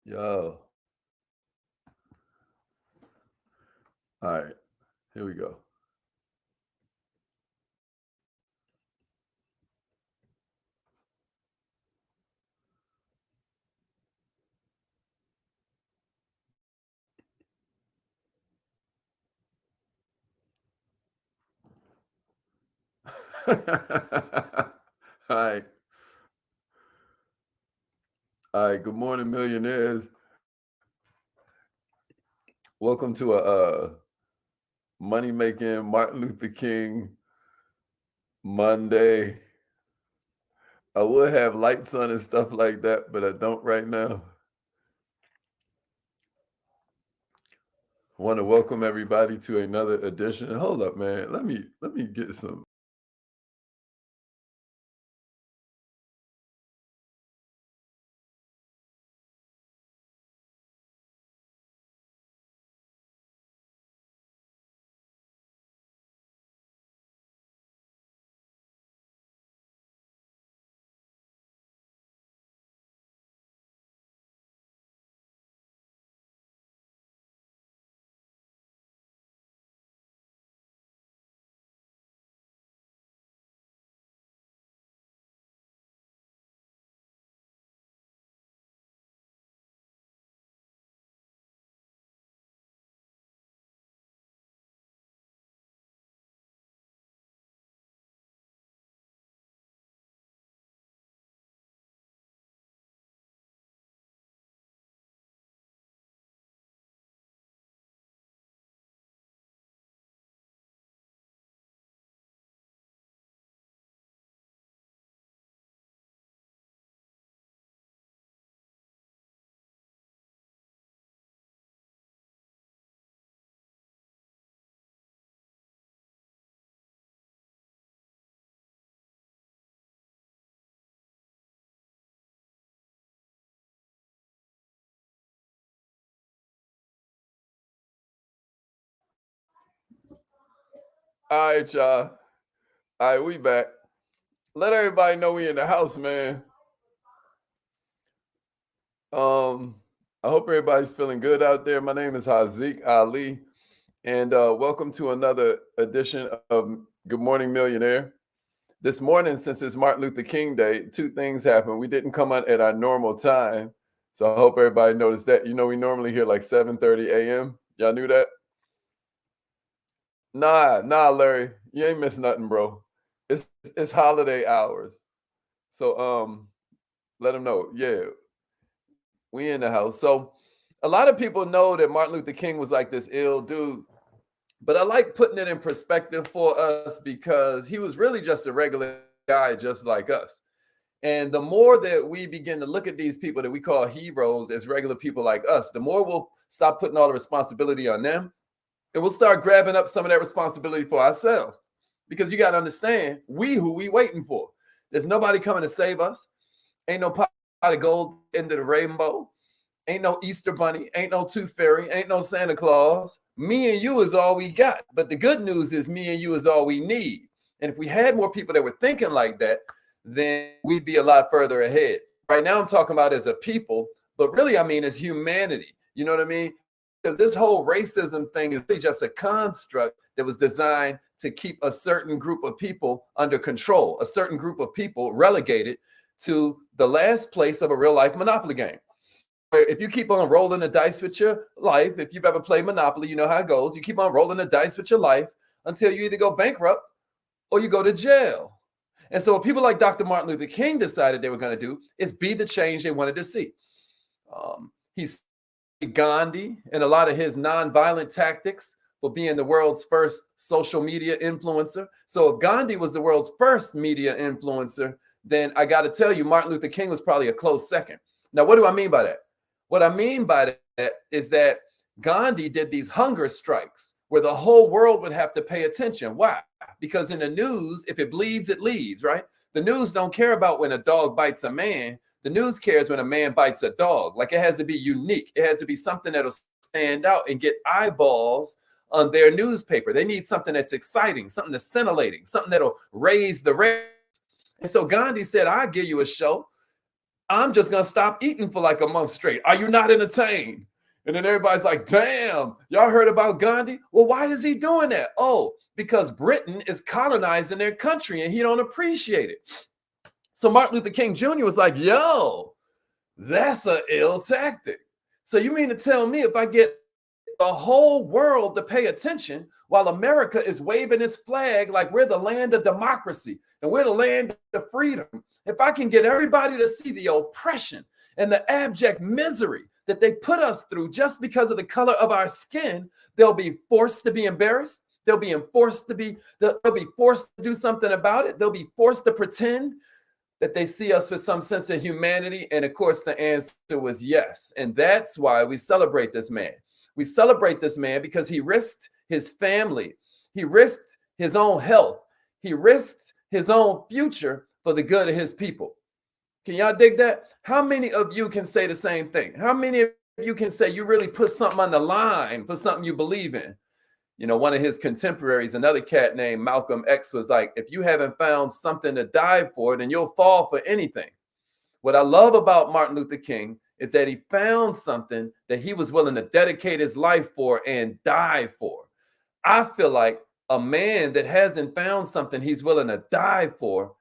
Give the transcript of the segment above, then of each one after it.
Yo. All right. Here we go. All right. All right. Good morning, millionaires. Welcome to a money making Martin Luther King Monday. I would have lights on and stuff like that, but I don't right now. Want to welcome everybody to another edition. Hold up, man. Let me get some. All right, y'all. All right, we back. Let everybody know we in the house, man. Um, I hope everybody's feeling good out there. My name is Haziq Ali, and welcome to another edition of Good Morning Millionaire. This morning, since it's Martin Luther King Day, two things happened. We didn't come on at our normal time, so I hope everybody noticed that. You know, we normally hear like 7:30 a.m. Y'all knew that? Nah, Larry, you ain't missed nothing, bro. It's holiday hours, so let them know. Yeah, we in the house. So a lot of people know that Martin Luther King was like this ill dude, but I like putting it in perspective for us because he was really just a regular guy just like us. And the more that we begin to look at these people that we call heroes as regular people like us, the more we'll stop putting all the responsibility on them, and we'll start grabbing up some of that responsibility for ourselves. Because you got to understand, who we waiting for. There's nobody coming to save us. Ain't no pot of gold into the rainbow. Ain't no Easter bunny, ain't no tooth fairy, ain't no Santa Claus. Me and you is all we got. But the good news is me and you is all we need. And if we had more people that were thinking like that, then we'd be a lot further ahead. Right now, I'm talking about as a people, but really, I mean, as humanity. You know what I mean? Because this whole racism thing is really just a construct that was designed to keep a certain group of people under control, a certain group of people relegated to the last place of a real life Monopoly game. If you keep on rolling the dice with your life, if you've ever played Monopoly, you know how it goes. You keep on rolling the dice with your life until you either go bankrupt or you go to jail. And so what people like Dr. Martin Luther King decided they were going to do is be the change they wanted to see. He's Gandhi and a lot of his nonviolent tactics for being the world's first social media influencer. So if Gandhi was the world's first media influencer, then I got to tell you, Martin Luther King was probably a close second. Now, what do I mean by that? What I mean by that is that Gandhi did these hunger strikes where the whole world would have to pay attention. Why? Because in the news, if it bleeds, it leads, right? The news don't care about when a dog bites a man. The news cares when a man bites a dog. Like, it has to be unique. It has to be something that'll stand out and get eyeballs on their newspaper. They need something that's exciting, something that's scintillating, something that'll raise the rate. And so Gandhi said, I'll give you a show I'm just going to stop eating for like a month straight. Are you not entertained? And then everybody's like, damn, y'all heard about Gandhi? Well, why is he doing that? Oh, because Britain is colonizing their country and he don't appreciate it. So Martin Luther King Jr. was like, yo, that's an ill tactic. So you mean to tell me if I get the whole world to pay attention while America is waving its flag like we're the land of democracy and we're the land of freedom, if I can get everybody to see the oppression and the abject misery that they put us through just because of the color of our skin, they'll be forced to be embarrassed. They'll be forced to do something about it. They'll be forced to pretend that they see us with some sense of humanity. And of course, the answer was yes. And that's why we celebrate this man. We celebrate this man because he risked his family. He risked his own health. He risked his own future for the good of his people. Can y'all dig that? How many of you can say the same thing? How many of you can say you really put something on the line for something you believe in? You know, one of his contemporaries, another cat named Malcolm X, was like, if you haven't found something to die for, then you'll fall for anything. What I love about Martin Luther King is that he found something that he was willing to dedicate his life for and die for. I feel like a man that hasn't found something he's willing to die for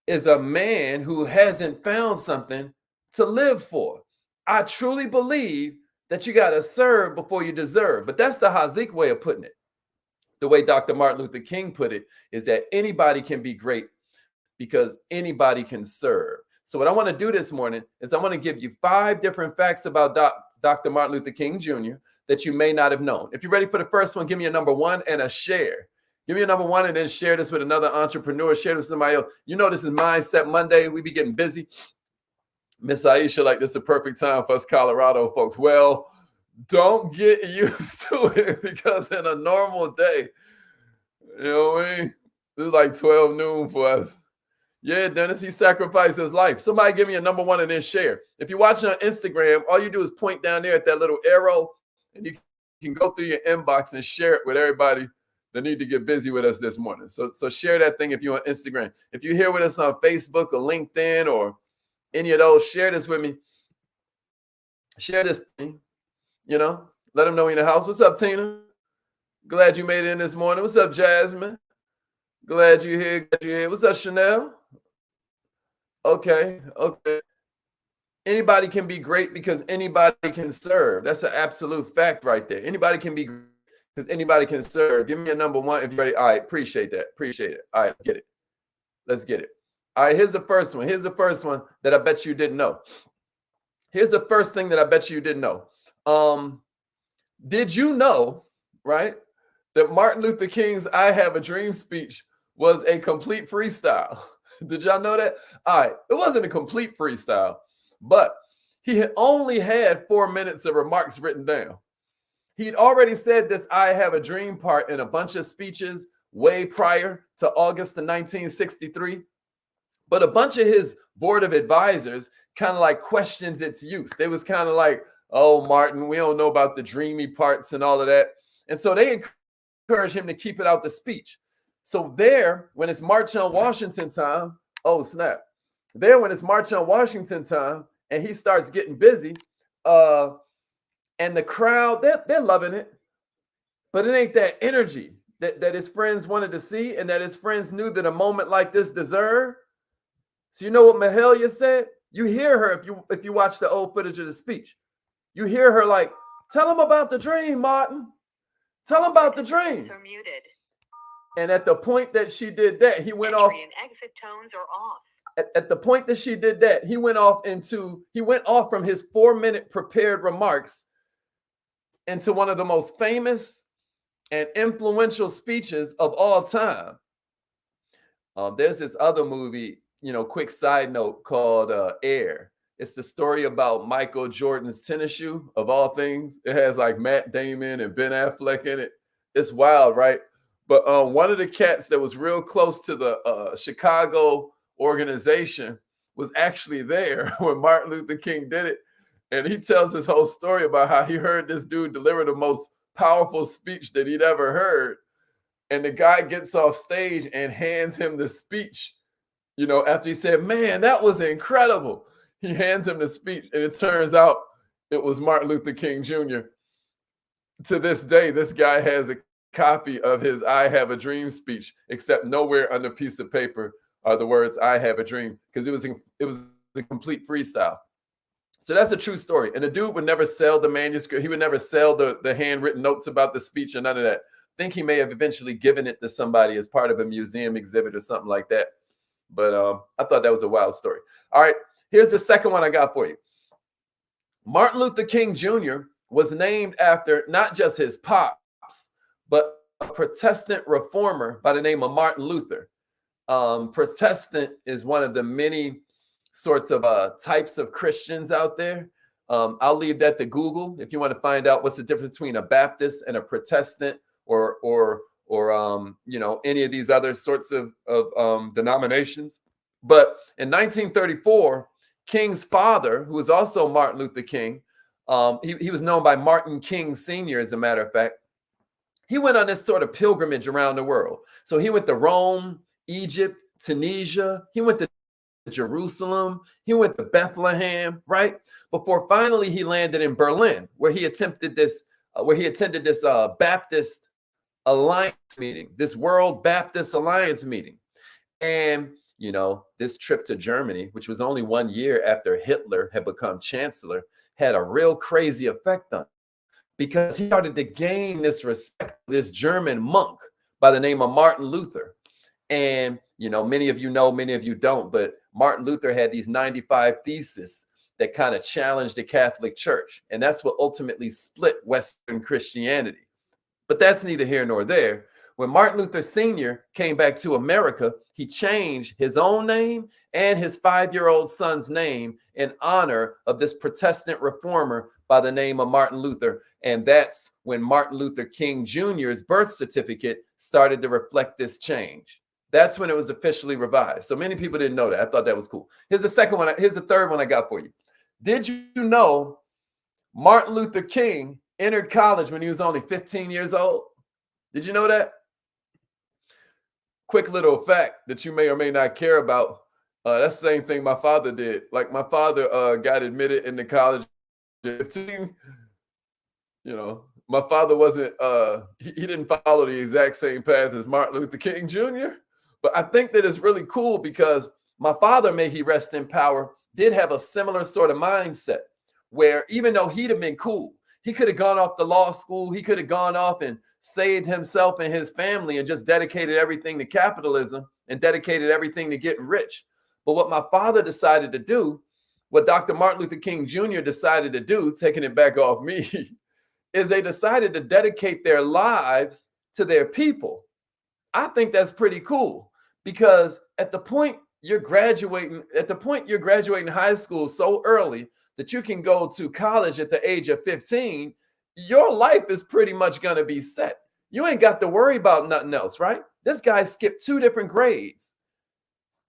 is a man who hasn't found something to live for. I truly believe that you got to serve before you deserve. But that's the Hazik way of putting it. The way Dr. Martin Luther King put it is that anybody can be great because anybody can serve. So what I want to do this morning is I want to give you 5 different facts about Dr. Martin Luther King Jr. that you may not have known. If you're ready for the first one, give me a number 1 and a share. Give me a number 1 and then share this with another entrepreneur. Share this with somebody else. You know this is Mindset Monday. We be getting busy. Miss Aisha, like this is the perfect time for us Colorado folks. Well, don't get used to it because in a normal day, you know what I mean? This is like 12 noon for us. Yeah, Dennis, he sacrificed his life. Somebody give me a number 1 and then share. If you're watching on Instagram, all you do is point down there at that little arrow and you can go through your inbox and share it with everybody that need to get busy with us this morning. So share that thing if you're on Instagram. If you're here with us on Facebook or LinkedIn or any of those, share this with me. Share this, you know, let them know you're in the house. What's up, Tina? Glad you made it in this morning. What's up, Jasmine? Glad you're here. What's up, Chanel? Okay. Anybody can be great because anybody can serve. That's an absolute fact right there. Anybody can be great because anybody can serve. Give me a number 1 if you're ready. All right, appreciate that. All right, let's get it. All right, here's the first one. Here's the first one that I bet you didn't know. Here's the first thing that I bet you didn't know. Did you know, right, that Martin Luther King's I Have a Dream speech was a complete freestyle? Did y'all know that? All right, it wasn't a complete freestyle, but he had only had 4 minutes of remarks written down. He'd already said this I Have a Dream part in a bunch of speeches way prior to August of 1963. But a bunch of his board of advisors kind of like questions its use. They was kind of like, oh, Martin, we don't know about the dreamy parts and all of that. And so they encourage him to keep it out the speech. So there, when it's March on Washington time, oh, snap. There, when it's March on Washington time and he starts getting busy, and the crowd, they're loving it. But it ain't that energy that his friends wanted to see and that his friends knew that a moment like this deserved. So you know what Mahalia said? You hear her if you watch the old footage of the speech. You hear her like, tell him about the dream, Martin. Tell him about the dream. Are muted. And at the point that she did that, he went off. And exit tones are off. At the point that she did that, he went off from his 4-minute prepared remarks into one of the most famous and influential speeches of all time. There's this other movie, quick side note, called Air. It's the story about Michael Jordan's tennis shoe, of all things. It has like Matt Damon and Ben Affleck in it. It's wild, right? But one of the cats that was real close to the Chicago organization was actually there when Martin Luther King did it. And he tells his whole story about how he heard this dude deliver the most powerful speech that he'd ever heard. And the guy gets off stage and hands him the speech, after he said, man, that was incredible. He hands him the speech, and it turns out it was Martin Luther King Jr. To this day, this guy has a copy of his "I Have a Dream" speech, except nowhere on the piece of paper are the words "I have a dream," because it was a complete freestyle. So that's a true story. And the dude would never sell the manuscript. He would never sell the handwritten notes about the speech or none of that. I think he may have eventually given it to somebody as part of a museum exhibit or something like that. But I thought that was a wild story. All right, here's the second one I got for you. Martin Luther King Jr. was named after not just his pops, but a Protestant reformer by the name of Martin Luther. Protestant is one of the many sorts of types of Christians out there. I'll leave that to Google if you want to find out what's the difference between a Baptist and a Protestant, or you know, any of these other sorts of denominations. But in 1934, King's father, who was also Martin Luther King, he was known by Martin King Sr., as a matter of fact. He went on this sort of pilgrimage around the world. So he went to Rome, Egypt, Tunisia. He went to Jerusalem. He went to Bethlehem, right? Before finally he landed in Berlin, where he attended this Baptist Alliance meeting, this World Baptist Alliance meeting. And, you know, this trip to Germany, which was only 1 year after Hitler had become chancellor, had a real crazy effect on him, because he started to gain this respect for this German monk by the name of Martin Luther. And, you know, many of you know, many of you don't, but Martin Luther had these 95 theses that kind of challenged the Catholic Church. And that's what ultimately split Western Christianity. But that's neither here nor there. When Martin Luther Sr. came back to America, he changed his own name and his 5-year-old son's name in honor of this Protestant reformer by the name of Martin Luther. And that's when Martin Luther King Jr.'s birth certificate started to reflect this change. That's when it was officially revised. So many people didn't know that. I thought that was cool. Here's the second one. Here's the third one I got for you. Did you know Martin Luther King entered college when he was only 15 years old? Did you know that? Quick little fact that you may or may not care about. That's the same thing my father did. Like, my father got admitted into college at 15. You know, my father wasn't, he didn't follow the exact same path as Martin Luther King Jr. But I think that it's really cool because my father, may he rest in power, did have a similar sort of mindset where, even though he'd have been cool, he could have gone off to law school, he could have gone off and saved himself and his family and just dedicated everything to capitalism and dedicated everything to getting rich. But what my father decided to do, what Dr. Martin Luther King Jr. decided to do, taking it back off me, is they decided to dedicate their lives to their people. I think that's pretty cool, because at the point you're graduating high school so early that you can go to college at the age of 15, your life is pretty much going to be set. You ain't got to worry about nothing else, right? This guy skipped 2 different grades.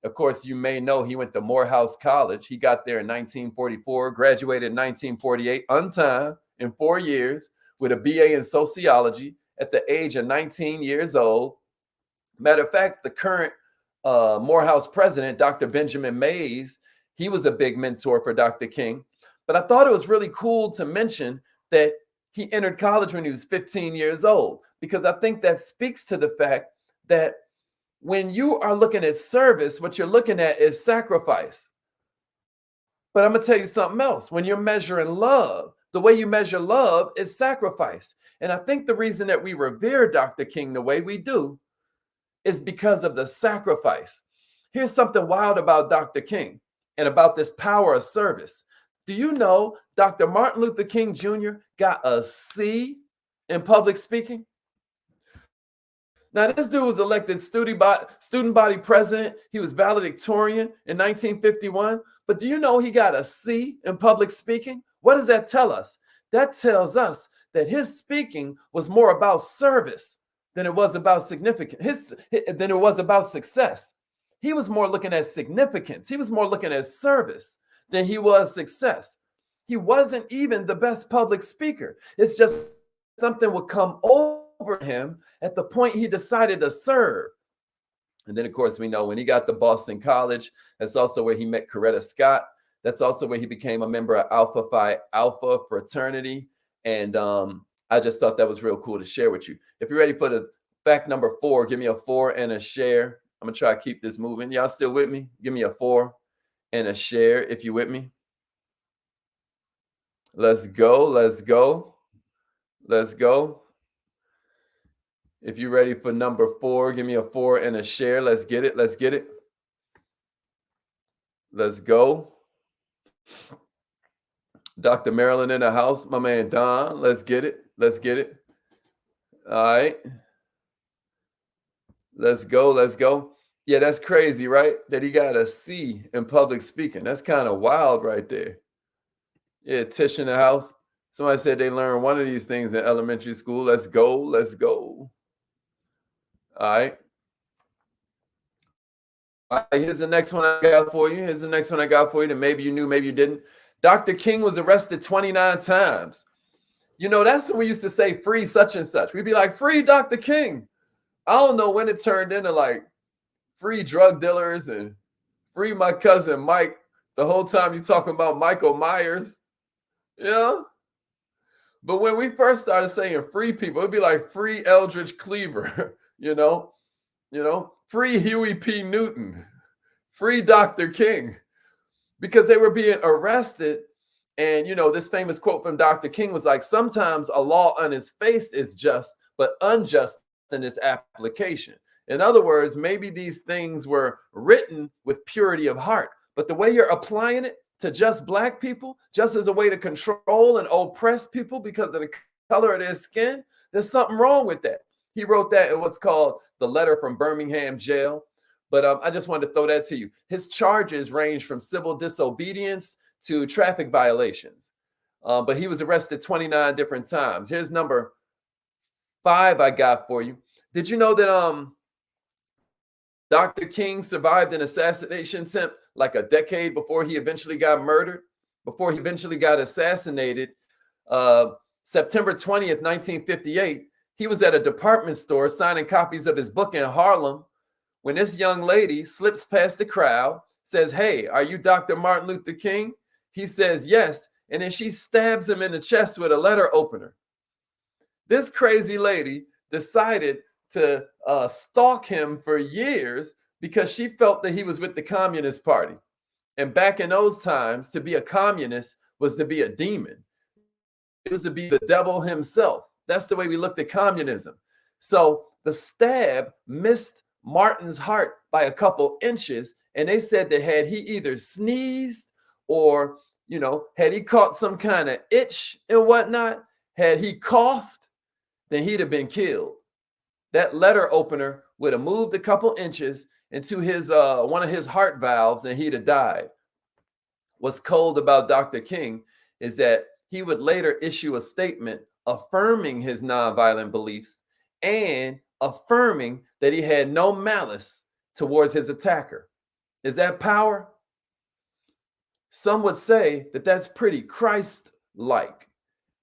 Of course, you may know he went to Morehouse College. He got there in 1944, graduated in 1948, on time, in 4 years, with a BA in sociology at the age of 19 years old. Matter of fact, the current Morehouse president, Dr. Benjamin Mays, he was a big mentor for Dr. King. But I thought it was really cool to mention that he entered college when he was 15 years old, because I think that speaks to the fact that when you are looking at service, what you're looking at is sacrifice. But I'm going to tell you something else. When you're measuring love, the way you measure love is sacrifice. And I think the reason that we revere Dr. King the way we do is because of the sacrifice. Here's something wild about Dr. King and about this power of service. Do you know Dr. Martin Luther King Jr. got a C in public speaking? Now, this dude was elected student body president. He was valedictorian in 1951. But do you know he got a C in public speaking? What does that tell us? That tells us that his speaking was more about service than it was about significance, than it was about success. He was more looking at significance. He was more looking at service than he was success. He wasn't even the best public speaker. It's just something would come over him at the point he decided to serve. And then, of course, we know when he got to Boston College, that's also where he met Coretta Scott. That's also where he became a member of Alpha Phi Alpha fraternity. And I just thought that was real cool to share with you. If you're ready for the fact number 4, give me a 4 and a share. I'm gonna try to keep this moving. Y'all still with me? Give me a 4 and a share if you with me. Let's go. Let's go. Let's go. If you're ready for number 4, give me a 4 and a share. Let's get it. Let's get it. Let's go. Dr. Marilyn in the house. My man Don. Let's get it. Let's get it. All right. Let's go. Let's go. Yeah, that's crazy, right? That he got a C in public speaking. That's kind of wild right there. Yeah, Tish in the house. Somebody said they learned one of these things in elementary school. Let's go. Let's go. All right. All right, here's the next one I got for you. Here's the next one I got for you that maybe you knew, maybe you didn't. Dr. King was arrested 29 times. You know, that's when we used to say free such and such. We'd be like, free Dr. King. I don't know when it turned into like free drug dealers and free my cousin Mike. The whole time you talking about Michael Myers. You know? But when we first started saying free people, it'd be like free Eldridge Cleaver, you know, free Huey P. Newton, free Dr. King, because they were being arrested. And, you know, this famous quote from Dr. King was like, sometimes a law on its face is just, but unjust in its application. In other words, maybe these things were written with purity of heart, but the way you're applying it to just black people, just as a way to control and oppress people because of the color of their skin, there's something wrong with that. He wrote that in what's called the letter from Birmingham jail. But I just wanted to throw that to you. His charges range from civil disobedience to traffic violations. But he was arrested 29 different times. Here's number 5 I got for you. Did you know that Dr. King survived an assassination attempt like a decade before he eventually got murdered, before he eventually got assassinated? September 20th, 1958, he was at a department store signing copies of his book in Harlem when this young lady slips past the crowd, says, "Hey, are you Dr. Martin Luther King?" He says, "Yes." And then she stabs him in the chest with a letter opener. This crazy lady decided to stalk him for years because she felt that he was with the Communist Party. And back in those times, to be a communist was to be a demon. It was to be the devil himself. That's the way we looked at communism. So the stab missed Martin's heart by a couple inches. And they said that had he either sneezed or, you know, had he caught some kind of itch and whatnot, had he coughed, then he'd have been killed. That letter opener would have moved a couple inches into his one of his heart valves and he'd have died. What's cold about Dr. King is that he would later issue a statement affirming his nonviolent beliefs and affirming that he had no malice towards his attacker. Is that power? Some would say that that's pretty Christ-like,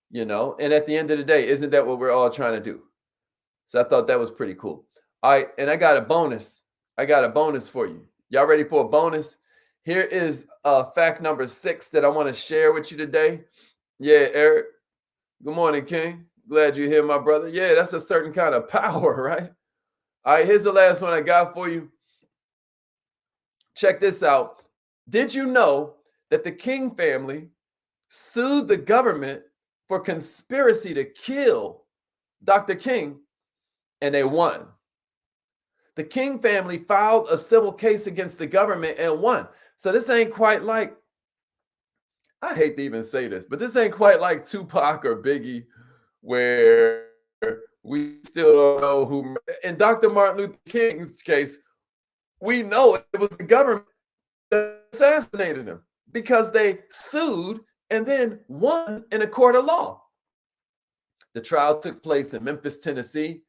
you know, and at the end of the day, isn't that what we're all trying to do? So I thought that was pretty cool. All right, and I got a bonus. I got a bonus for you. Y'all ready for a bonus? Here is fact number 6 that I want to share with you today. Yeah, Eric. Good morning, King. Glad you're here, my brother. Yeah, that's a certain kind of power, right? All right, here's the last one I got for you. Check this out. Did you know that the King family sued the government for conspiracy to kill Dr. King, and they won? The King family filed a civil case against the government and won. So this ain't quite like, I hate to even say this, but this ain't quite like Tupac or Biggie, where we still don't know who. In Dr. Martin Luther King's case, we know it was the government that assassinated him because they sued and then won in a court of law. The trial took place in Memphis, Tennessee.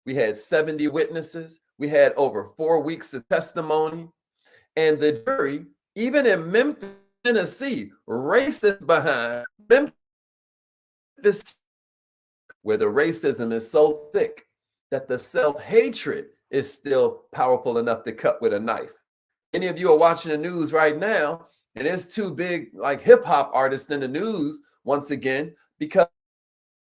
We had 70 witnesses. We had over 4 weeks of testimony. And the jury, even in Memphis, Tennessee, racist behind Memphis, where the racism is so thick that the self-hatred is still powerful enough to cut with a knife. Any of you are watching the news right now, And there's two big like hip hop artists in the news once again because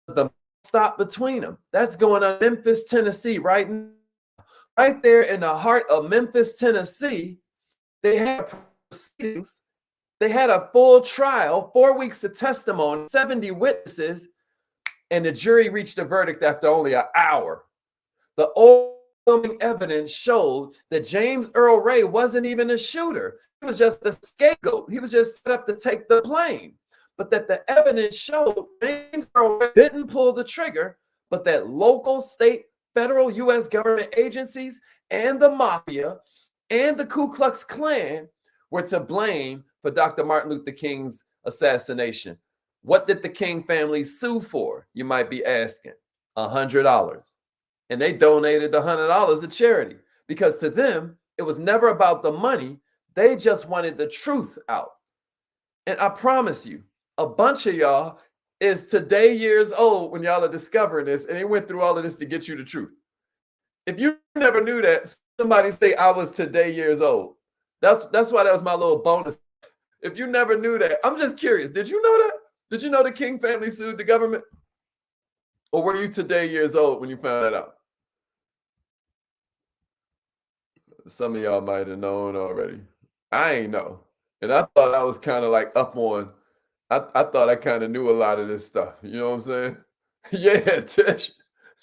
the stop between them. That's going on Memphis, Tennessee, right now. Right there in the heart of Memphis, Tennessee, they had proceedings. They had a full trial, 4 weeks of testimony, 70 witnesses, and the jury reached a verdict after only an hour. The overwhelming evidence showed that James Earl Ray wasn't even a shooter. He was just a scapegoat. He was just set up to take the blame. But that the evidence showed James Earl Ray didn't pull the trigger, but that local, state, federal, U.S. government agencies and the mafia and the Ku Klux Klan were to blame for Dr. Martin Luther King's assassination. What did the King family sue for? You might be asking. $100. And they donated the $100 to charity because to them, it was never about the money. They just wanted the truth out. And I promise you, a bunch of y'all is today years old when y'all are discovering this, and they went through all of this to get you the truth. If you never knew that, somebody say I was today years old. That's why that was my little bonus. If you never knew that, I'm just curious. Did you know that? Did you know the King family sued the government? Or were you today years old when you found that out? Some of y'all might have known already. I ain't know. And I thought I was kind of like up on, I thought I kind of knew a lot of this stuff. You know what I'm saying? Yeah, Tish.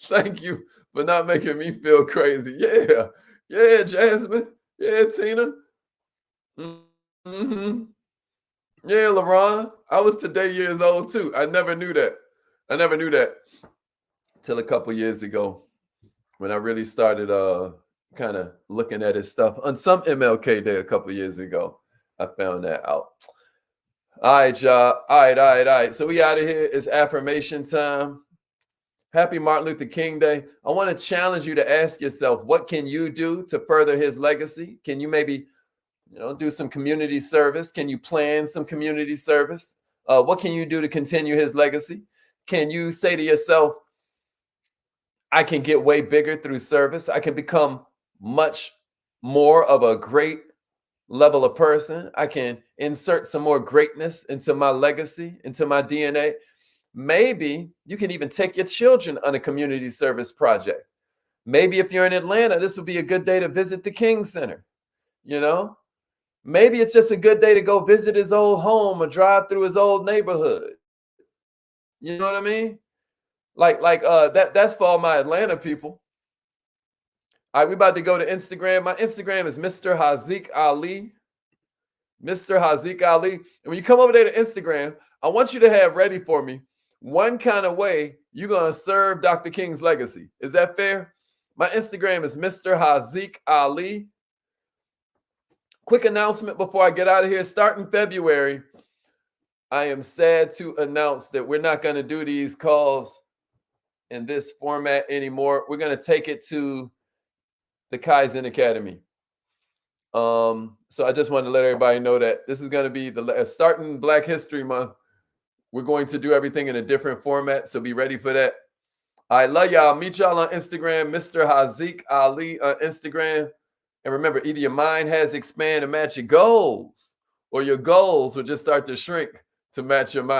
Thank you for not making me feel crazy. Yeah. Yeah, Jasmine. Yeah, Tina. Mm-hmm. Yeah, LaRon. I was today years old too. I never knew that. I never knew that till a couple years ago when I really started kind of looking at his stuff on some MLK day a couple years ago. I found that out. All right, y'all. All right. So we out of here. It's affirmation time. Happy Martin Luther King Day. I want to challenge you to ask yourself, what can you do to further his legacy? Can you maybe, do some community service? Can you plan some community service? What can you do to continue his legacy? Can you say to yourself, I can get way bigger through service. I can become much more of a great level of person. I can insert some more greatness into my legacy, into my DNA. Maybe you can even take your children on a community service project. Maybe if you're in Atlanta, this would be a good day to visit the King Center. Maybe it's just a good day to go visit his old home or drive through his old neighborhood. You know what I mean? That's for all my Atlanta people. All right, we about to go to Instagram. My Instagram is Mr. Haziq Ali. Mr. Haziq Ali. And when you come over there to Instagram, I want you to have ready for me one kind of way you're going to serve Dr. King's legacy. Is that fair? My Instagram is Mr. Haziq Ali. Quick announcement before I get out of here. Starting February, I am sad to announce that we're not going to do these calls in this format anymore. We're going to take it to the Kaizen Academy. So I just wanted to let everybody know that this is going to be starting Black History Month. We're going to do everything in a different format, so be ready for that. I love y'all. Meet y'all on Instagram, Mr. Haziq Ali on Instagram. And remember, either your mind has expanded to match your goals, or your goals will just start to shrink to match your mind.